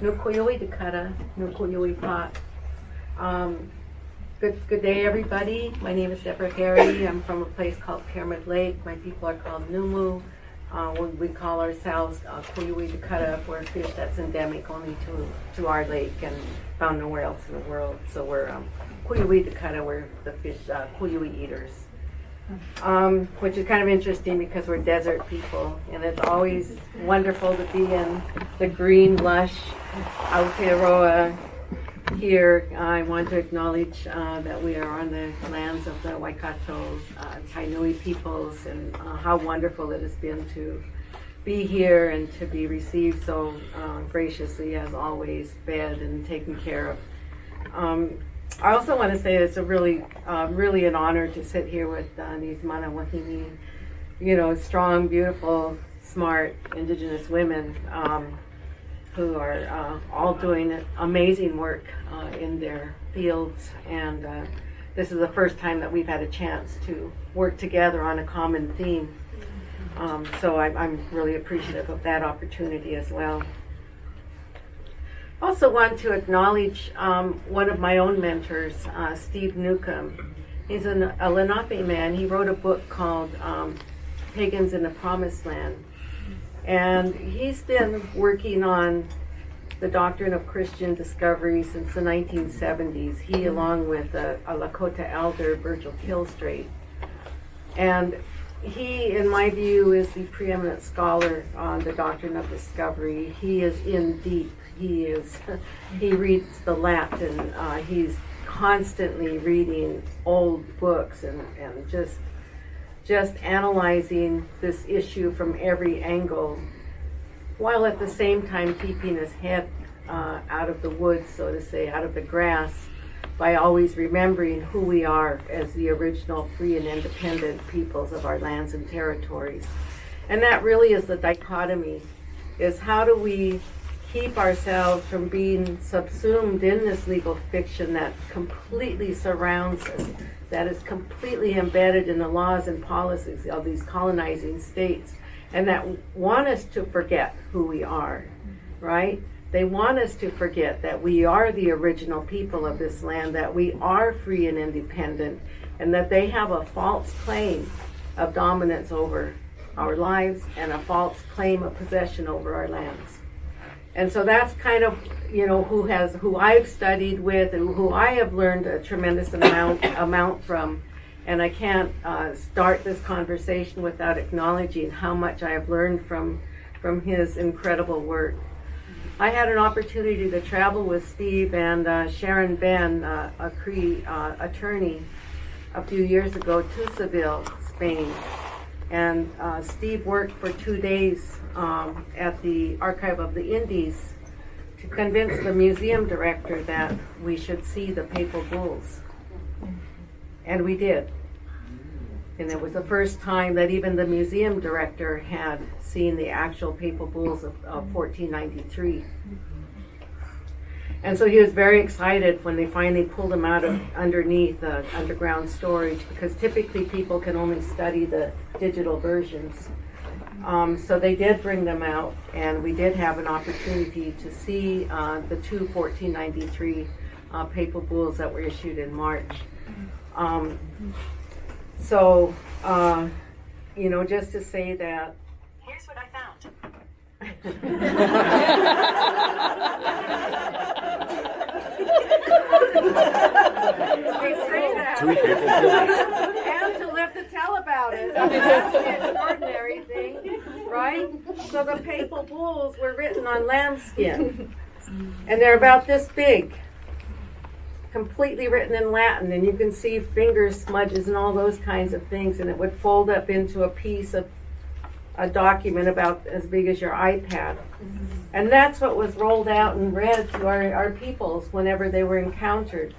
Nukoyoi Dakota, Nukoyoi Pot. Good day, everybody. My name is Debra Harry. I'm from a place called Pyramid Lake. My people are called Numu. We call ourselves Koyoi Dakota for a fish that's endemic only to our lake and found nowhere else in the world. So we're Koyoi Dakota. We're the fish Koyoi eaters. Which is kind of interesting because we're desert people, and it's always wonderful to be in the green, lush Aotearoa here. I want to acknowledge that we are on the lands of the Waikato Kainui peoples, and how wonderful it has been to be here and to be received so graciously, as always, fed and taken care of. I also want to say it's a really an honor to sit here with these mana wahine, strong, beautiful, smart Indigenous women who are all doing amazing work in their fields. And this is the first time that we've had a chance to work together on a common theme. So I'm really appreciative of that opportunity as well. Also want to acknowledge one of my own mentors, Steve Newcombe. He's a Lenape man. He wrote a book called Pagans in the Promised Land. And he's been working on the doctrine of Christian discovery since the 1970s. He, along with a Lakota elder, Virgil Killstraight. And he, in my view, is the preeminent scholar on the doctrine of discovery. He is in deep. He reads the Latin. He's constantly reading old books and just analyzing this issue from every angle, while at the same time keeping his head out of the woods, so to say, out of the grass, by always remembering who we are as the original free and independent peoples of our lands and territories. And that really is the dichotomy, is how do we keep ourselves from being subsumed in this legal fiction that completely surrounds us, that is completely embedded in the laws and policies of these colonizing states, and that want us to forget who we are, right? They want us to forget that we are the original people of this land, that we are free and independent, and that they have a false claim of dominance over our lives and a false claim of possession over our lands. And so that's kind of, who I've studied with and who I have learned a tremendous amount from. And I can't start this conversation without acknowledging how much I have learned from his incredible work. I had an opportunity to travel with Steve and Sharon Behn, a Cree attorney, a few years ago to Seville, Spain. And Steve worked for 2 days at the Archive of the Indies to convince the museum director that we should see the papal bulls. And we did. And it was the first time that even the museum director had seen the actual papal bulls of 1493. And so he was very excited when they finally pulled him out of underneath the underground storage, because typically people can only study the digital versions. So they did bring them out, and we did have an opportunity to see the two 1493 papal bulls that were issued in March. Just to say that, here's what I found. And to live to tell about it. I mean, that's the extraordinary thing, right? So the papal bulls were written on lambskin, and they're about this big, completely written in Latin, and you can see finger smudges and all those kinds of things, and it would fold up into a piece of a document about as big as your iPad. And that's what was rolled out and read to our peoples whenever they were encountered,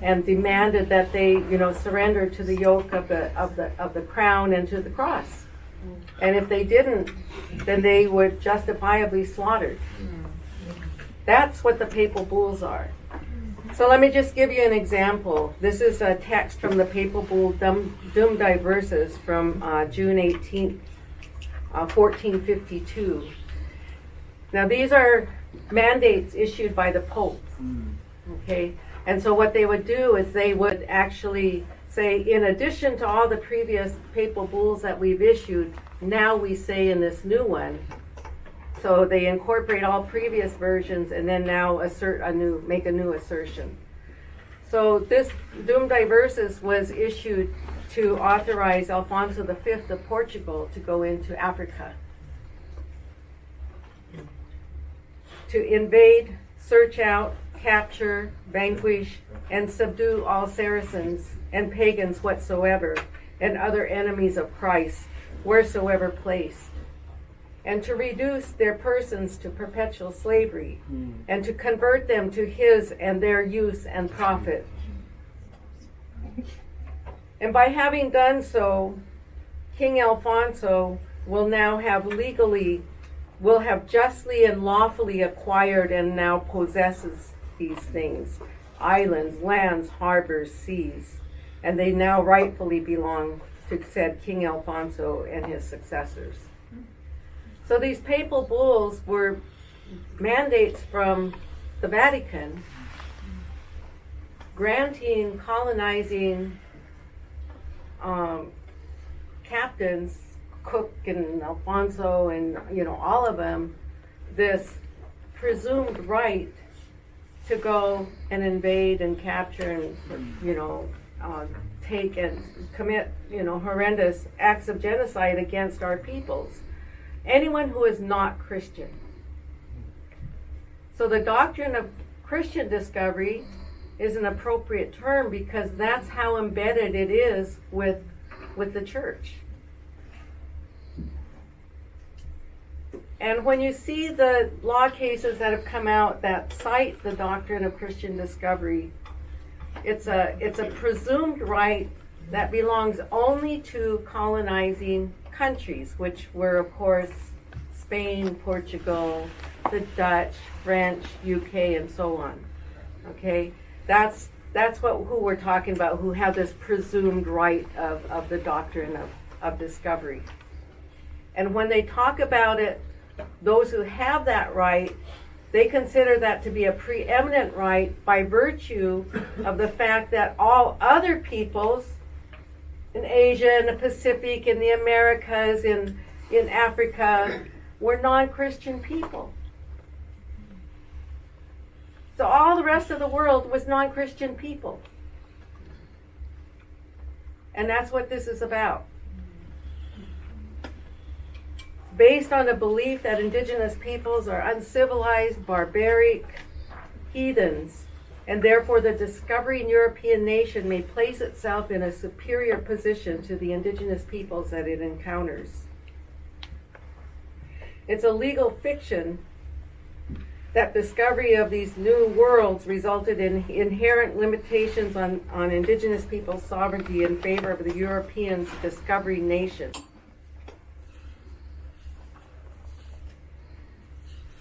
and demanded that they, surrender to the yoke of the crown and to the cross. And if they didn't, then they would justifiably slaughtered. That's what the papal bulls are. So let me just give you an example. This is a text from the papal bull Dum Diversas from June 18th, 1452. Now these are mandates issued by the Pope. Okay, and so what they would do is they would actually say, in addition to all the previous papal bulls that we've issued, now we say in this new one. So they incorporate all previous versions and then now make a new assertion. So this Dum Diversas was issued to authorize Alfonso V of Portugal to go into Africa, to invade, search out, capture, vanquish, and subdue all Saracens and pagans whatsoever, and other enemies of Christ, wheresoever placed, and to reduce their persons to perpetual slavery, and to convert them to his and their use and profit. And by having done so, King Alfonso will now have justly and lawfully acquired and now possesses these things: islands, lands, harbors, seas, and they now rightfully belong to said King Alfonso and his successors. So these papal bulls were mandates from the Vatican granting colonizing captains, Cook and Alfonso and all of them, this presumed right to go and invade and capture and take and commit horrendous acts of genocide against our peoples. Anyone who is not Christian. So the doctrine of Christian discovery is an appropriate term because that's how embedded it is with the church. And when you see the law cases that have come out that cite the doctrine of Christian discovery, it's a presumed right that belongs only to colonizing countries, which were, of course, Spain, Portugal, the Dutch, French, UK, and so on. Okay, that's who we're talking about, who have this presumed right of the doctrine of discovery. And when they talk about it, those who have that right, they consider that to be a preeminent right by virtue of the fact that all other peoples in Asia, in the Pacific, in the Americas, in Africa, were non-Christian people. So all the rest of the world was non-Christian people. And that's what this is about. Based on the belief that indigenous peoples are uncivilized, barbaric, heathens, and therefore the discovering European nation may place itself in a superior position to the indigenous peoples that it encounters. It's a legal fiction that discovery of these new worlds resulted in inherent limitations on indigenous peoples' sovereignty in favor of the Europeans' discovery nation.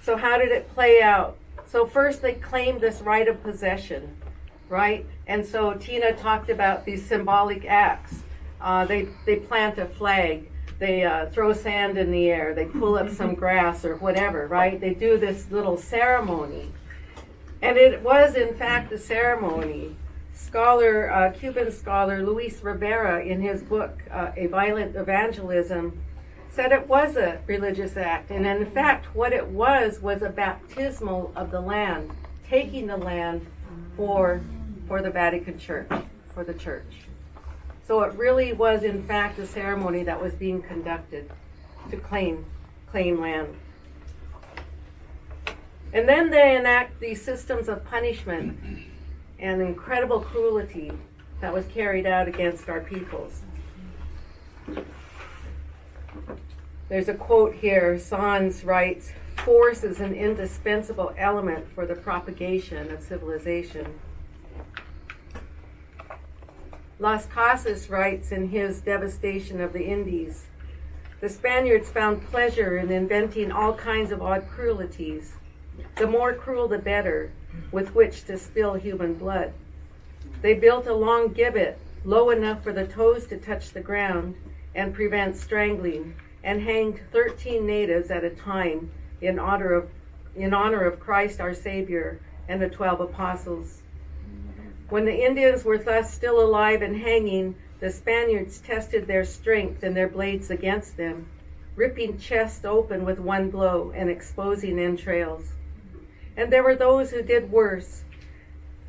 So how did it play out? So first they claimed this right of possession, right? And so Tina talked about these symbolic acts. They plant a flag. They throw sand in the air. They pull up some grass or whatever, right? They do this little ceremony. And it was, in fact, a ceremony. Cuban scholar Luis Rivera, in his book, A Violent Evangelism, said it was a religious act. And in fact, what it was a baptismal of the land, taking the land for the Vatican Church, for the church. So it really was, in fact, a ceremony that was being conducted to claim land. And then they enact these systems of punishment and incredible cruelty that was carried out against our peoples. There's a quote here. Sanz writes, "Force is an indispensable element for the propagation of civilization." Las Casas writes in his Devastation of the Indies, "The Spaniards found pleasure in inventing all kinds of odd cruelties, the more cruel the better, with which to spill human blood. They built a long gibbet, low enough for the toes to touch the ground and prevent strangling, and hanged 13 natives at a time in honor in honor of Christ our Savior and the 12 apostles. When the Indians were thus still alive and hanging, the Spaniards tested their strength and their blades against them, ripping chests open with one blow and exposing entrails. And there were those who did worse.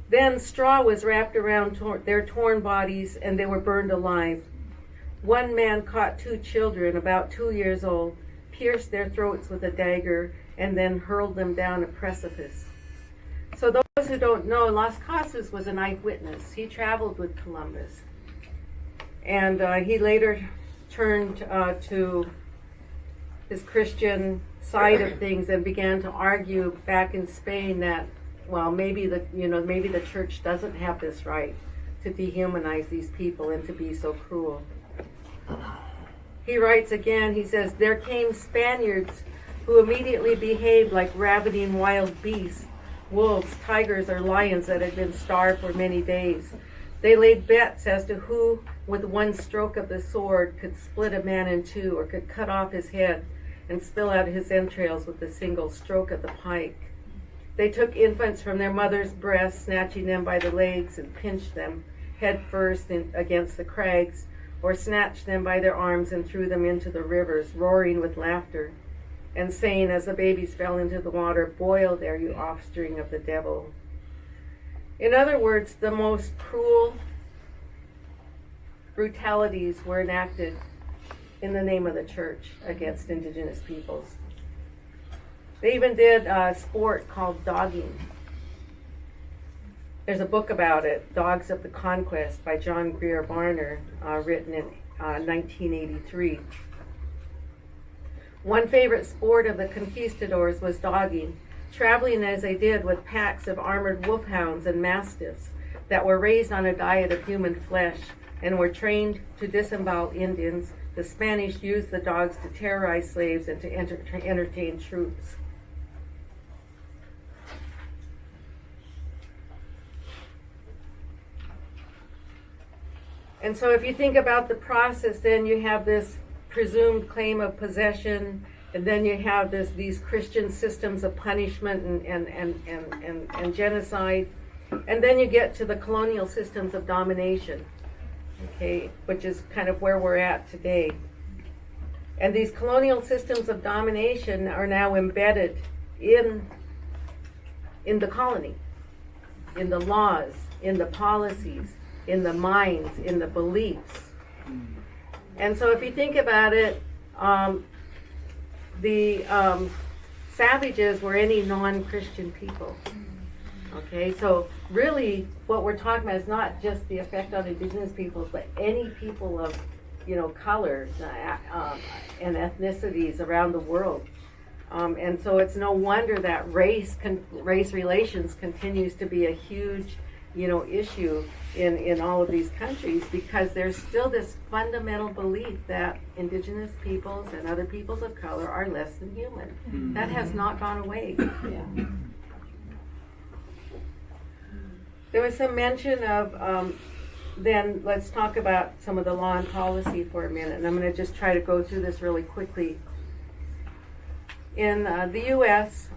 Then straw was wrapped around their torn bodies, and they were burned alive. One man caught 2 children, about 2 years old, pierced their throats with a dagger, and then hurled them down a precipice. So those who don't know, Las Casas was an eyewitness. He traveled with Columbus. And he later turned to his Christian side of things and began to argue back in Spain that, well, maybe the church doesn't have this right to dehumanize these people and to be so cruel. He writes again, he says, "There came Spaniards who immediately behaved like ravening wild beasts, wolves, tigers, or lions that had been starved for many days. They laid bets as to who, with one stroke of the sword, could split a man in two or could cut off his head and spill out his entrails with a single stroke of the pike. They took infants from their mother's breasts, snatching them by the legs, and pinched them head first against the crags, or snatched them by their arms and threw them into the rivers, roaring with laughter, and saying as the babies fell into the water, 'Boil there, you offspring of the devil.'" In other words, the most cruel brutalities were enacted in the name of the church against indigenous peoples. They even did a sport called dogging. There's a book about it, Dogs of the Conquest by John Grier Barner, written in 1983. One favorite sport of the conquistadors was dogging, traveling as they did with packs of armored wolfhounds and mastiffs that were raised on a diet of human flesh and were trained to disembowel Indians. The Spanish used the dogs to terrorize slaves and to entertain troops. And so if you think about the process, then you have this presumed claim of possession, and then you have these Christian systems of punishment and genocide, and then you get to the colonial systems of domination, okay, which is kind of where we're at today. And these colonial systems of domination are now embedded in the colony, in the laws, in the policies, in the minds, in the beliefs. And so if you think about it, the savages were any non-Christian people. Okay, so really what we're talking about is not just the effect on indigenous peoples, but any people of, color and ethnicities around the world. And so it's no wonder that race relations continues to be a huge issue in all of these countries, because there's still this fundamental belief that indigenous peoples and other peoples of color are less than human. Mm-hmm. That has not gone away. Yeah. There was some mention of, then let's talk about some of the law and policy for a minute, and I'm going to just try to go through this really quickly. In the U.S.,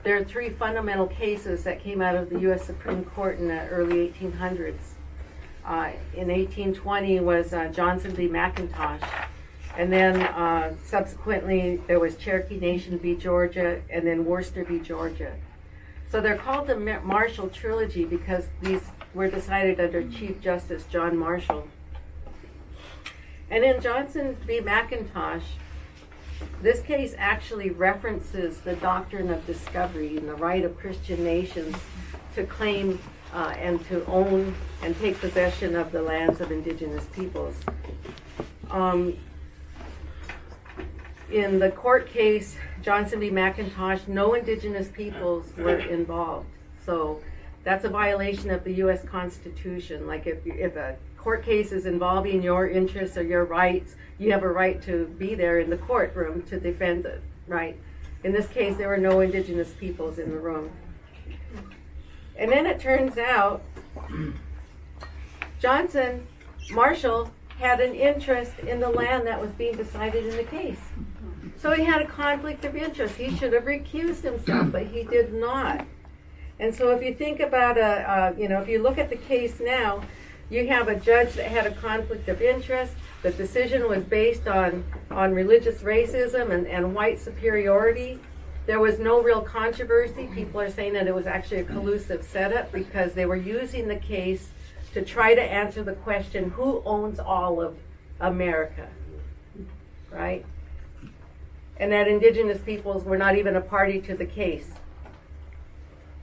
there are 3 fundamental cases that came out of the U.S. Supreme Court in the early 1800s. In 1820 was Johnson v. McIntosh, and then subsequently there was Cherokee Nation v. Georgia, and then Worcester v. Georgia. So they're called the Marshall Trilogy because these were decided under Chief Justice John Marshall. And in Johnson v. McIntosh, this case actually references the Doctrine of Discovery and the right of Christian nations to claim and to own and take possession of the lands of indigenous peoples. In the court case, Johnson v. McIntosh, no indigenous peoples were involved. So that's a violation of the U.S. Constitution. Like if a court case is involving your interests or your rights, you have a right to be there in the courtroom to defend it, right? In this case, there were no indigenous peoples in the room. And then it turns out Marshall had an interest in the land that was being decided in the case. So he had a conflict of interest. He should have recused himself, but he did not. And so if you think about if you look at the case now, you have a judge that had a conflict of interest. The decision was based on religious racism and white superiority. There was no real controversy. People are saying that it was actually a collusive setup because they were using the case to try to answer the question, who owns all of America, right? And that indigenous peoples were not even a party to the case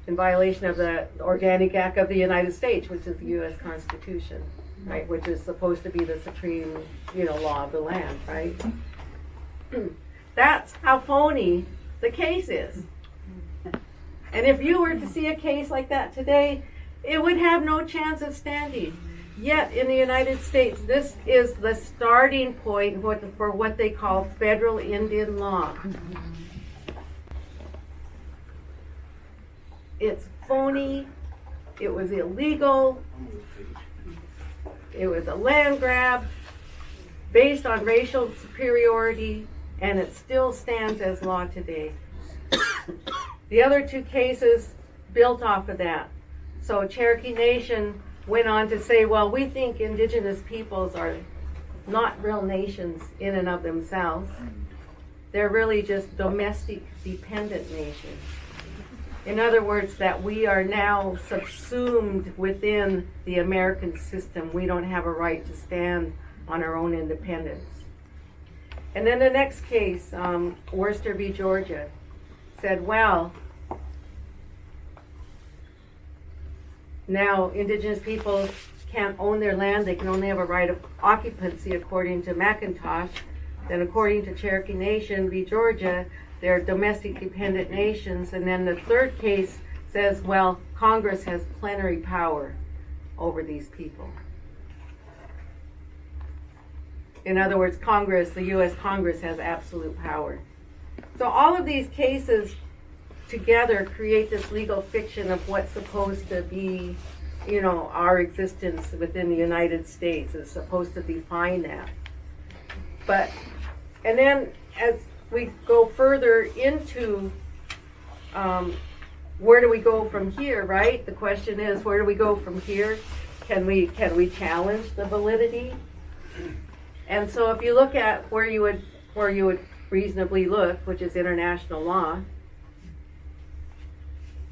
in violation of the Organic Act of the United States, which is the U.S. Constitution, right? Which is supposed to be the supreme, law of the land, right? That's how phony the case is. And if you were to see a case like that today, it would have no chance of standing. Yet in the United States, this is the starting point for what they call federal Indian law. It's phony, it was illegal, it was a land grab based on racial superiority, and it still stands as law today. The other two cases built off of that. So Cherokee Nation went on to say, well, we think indigenous peoples are not real nations in and of themselves. They're really just domestic dependent nations. In other words, that we are now subsumed within the American system. We don't have a right to stand on our own independence. And then the next case, Worcester v. Georgia, said, well, now indigenous peoples can't own their land. They can only have a right of occupancy according to McIntosh. Then according to Cherokee Nation v. Georgia, they're domestic dependent nations. And then the third case says, well, Congress has plenary power over these people. In other words, Congress, the U.S. Congress has absolute power. So all of these cases together create this legal fiction of what's supposed to be, our existence within the United States is supposed to define that. And then as we go further into where do we go from here, right? The question is, where do we go from here? Can we challenge the validity? And so if you look at where you would reasonably look, which is international law,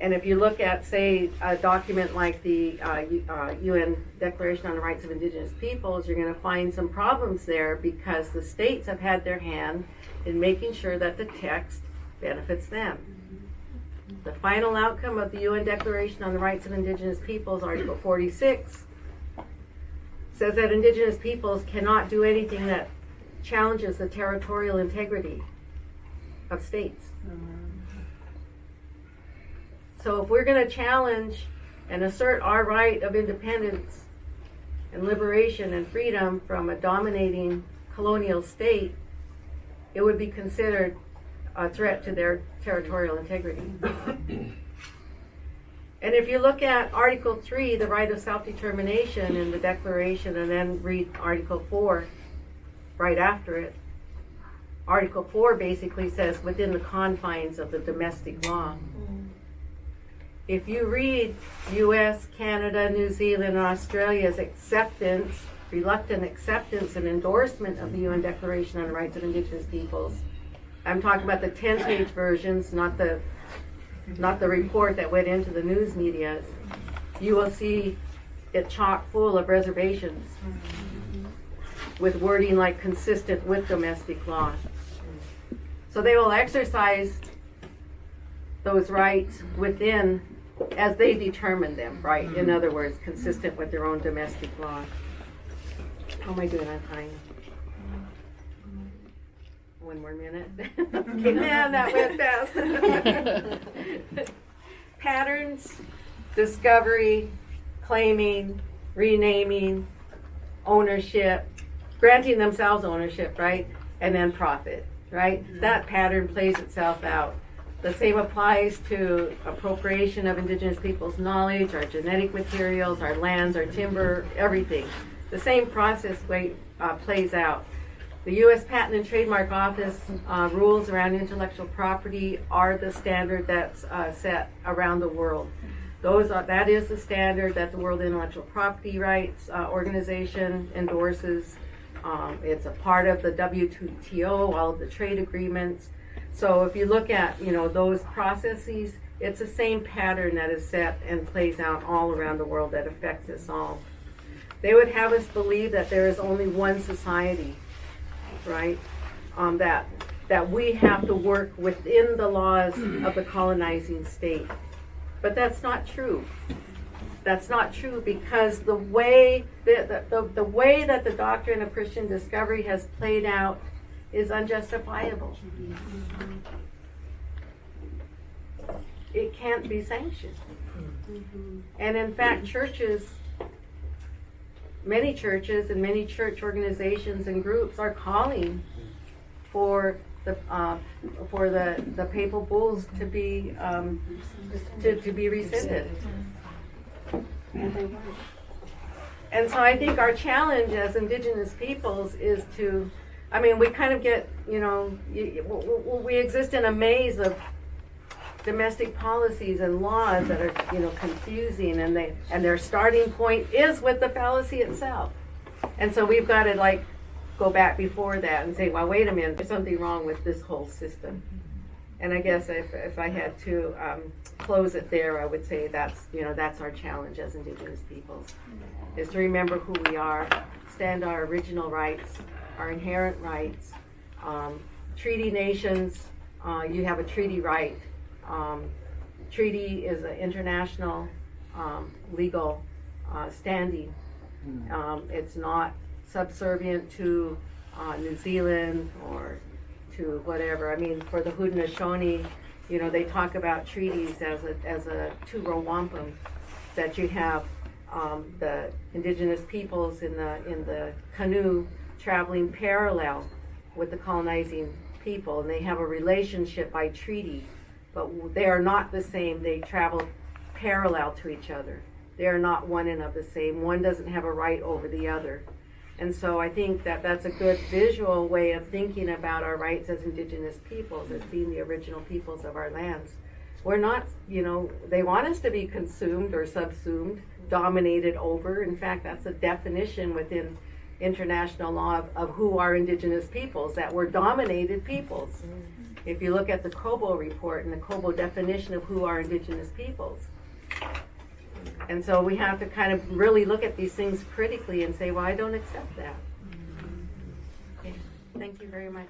and if you look at, say, a document like the UN Declaration on the Rights of Indigenous Peoples, you're going to find some problems there because the states have had their hand in making sure that the text benefits them. The final outcome of the UN Declaration on the Rights of Indigenous Peoples, Article 46, says that indigenous peoples cannot do anything that challenges the territorial integrity of states. So if we're going to challenge and assert our right of independence and liberation and freedom from a dominating colonial state, it would be considered a threat to their territorial integrity. And if you look at Article 3, the right of self-determination in the Declaration, and then read Article 4 right after it, Article 4 basically says within the confines of the domestic law. If you read U.S., Canada, New Zealand, and Australia's reluctant acceptance and endorsement of the UN Declaration on the Rights of Indigenous Peoples, I'm talking about the 10-page versions, not the report that went into the news media, you will see it chock full of reservations with wording like consistent with domestic law. So they will exercise those rights within as they determine them, right? In other words, consistent with their own domestic law. How am I doing on time? One more minute. Okay, man, that went fast. Patterns, discovery, claiming, renaming, ownership, granting themselves ownership, right? And then profit, right? That pattern plays itself out. The same applies to appropriation of indigenous people's knowledge, our genetic materials, our lands, our timber, everything. The same process plays out. The U.S. Patent and Trademark Office rules around intellectual property are the standard that's set around the world. That is the standard that the World Intellectual Property Rights Organization endorses. It's a part of the WTO, all of the trade agreements. So if you look at, those processes, it's the same pattern that is set and plays out all around the world that affects us all. They would have us believe that there is only one society, right? That we have to work within the laws of the colonizing state. But that's not true. That's not true, because the way that the doctrine of Christian discovery has played out is unjustifiable. It can't be sanctioned. And in fact, many churches and many church organizations and groups are calling for the papal bulls to be rescinded. And so I think our challenge as Indigenous peoples is to, we kind of get, we exist in a maze of domestic policies and laws that are, confusing, and their starting point is with the fallacy itself. And so we've got to go back before that and say, well, wait a minute, there's something wrong with this whole system. And I guess if I had to close it there, I would say that's our challenge as Indigenous peoples, is to remember who we are, stand our original rights, our inherent rights. Treaty nations, you have a treaty right. Treaty is an international legal standing. It's not subservient to New Zealand or to whatever. For the Haudenosaunee, they talk about treaties as a two-row wampum, that you have the Indigenous peoples in the canoe traveling parallel with the colonizing people, and they have a relationship by treaty, but they are not the same. They travel parallel to each other. They are not one and of the same. One doesn't have a right over the other. And so I think that's a good visual way of thinking about our rights as Indigenous peoples, as being the original peoples of our lands. We're not, they want us to be consumed or subsumed, dominated over. In fact, that's a definition within international law of who are Indigenous peoples, that we're dominated peoples. If you look at the Cobo report and the Cobo definition of who are Indigenous peoples. And so we have to kind of really look at these things critically and say, well, I don't accept that. Okay. Thank you very much.